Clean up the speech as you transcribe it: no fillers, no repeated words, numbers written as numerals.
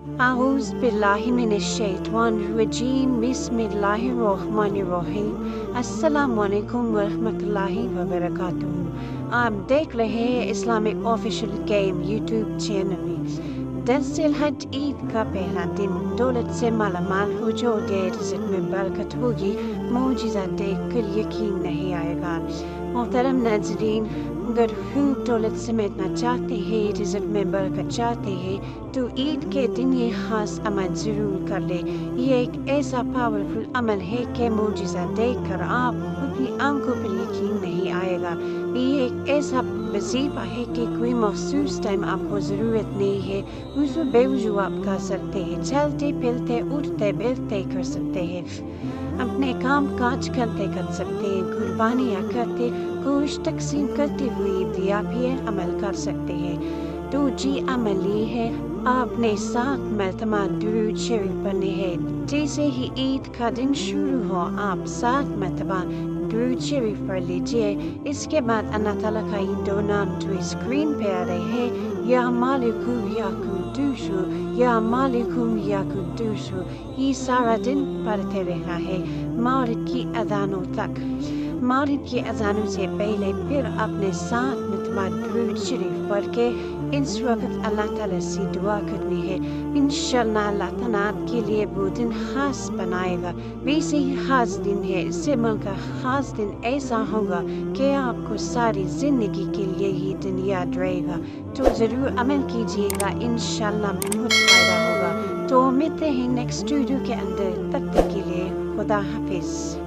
اعوذ باللہ من الشیطان الرجیم بسم اللہ الرحمن الرحیم السلام علیکم ورحمۃ اللہ وبرکاتہ۔ آپ دیکھ رہے ہیں Islamic official game YouTube channel میں۔ 10 ذی الحج عید کا پہلا دن دولت سے مالا مال ہو جو گے، رزق میں برکت ہوگی، معجزہ دیکھ کر یقین نہیں آئے گا۔ محترم ناظرین، اگر خوب دولت سمیٹنا چاہتے ہیں، رزق میں برکت چاہتے ہیں تو عید کے دن یہ خاص عمل ضرور کر لے۔ یہ ایک ایسا پاورفل عمل ہے کہ معجزہ دیکھ کر آپ اپنی آنکھوں پر یقین نہیں آئے گا۔ یہ ایک ایسا وظیفہ ہے کہ کوئی مخصوص ٹائم آپ کو ضرورت نہیں ہے، وضو بے وضو آپ کر سکتے ہیں، چلتے پھرتے اٹھتے بیٹھتے کر سکتے ہیں، اپنے کام کاج کرتے کر سکتے ہیں، قربانیاں کرتے گوشت تقسیم کرتے ہوئے بھی آپ یہ عمل کر سکتے ہیں۔ تو جی عمل یہ ہے، آپ نے 7 مرتبہ درود شریف پڑھنے ہیں۔ جیسے ہی عید کا دن شروع ہو، آپ 7 مرتبہ درود شریف پڑھ لیجیے۔ اس کے بعد اللہ تعالیٰ کا یہ 2 نام جو اسکرین پہ آ رہے ہیں، یا مالکو یا قدوسو، یا مالکو یا قدوسو، یہ سارا دن پڑھتے رہنا ہے مغرب کی اذانوں تک۔ مغرب کی اذانوں سے پہلے پھر اپنے 7 مرتبہ درود شریف پڑھ کے اس وقت اللہ تعالیٰ سے دعا کرنی ہے۔ انشاءاللہ اللہ تعالیٰ آپ کے لیے وہ دن خاص بنائے گا۔ ویسے ہی خاص دن ہے، اس سے مل کر خاص دن ایسا ہوگا کہ آپ کو ساری زندگی کے لیے یہ دن یاد رہے گا۔ تو ضرور عمل کیجیے گا، انشاءاللہ بہت فائدہ ہوگا۔ تو ملتے ہیں نیکسٹ ویڈیو کے اندر، تب تک کے لیے خدا حافظ۔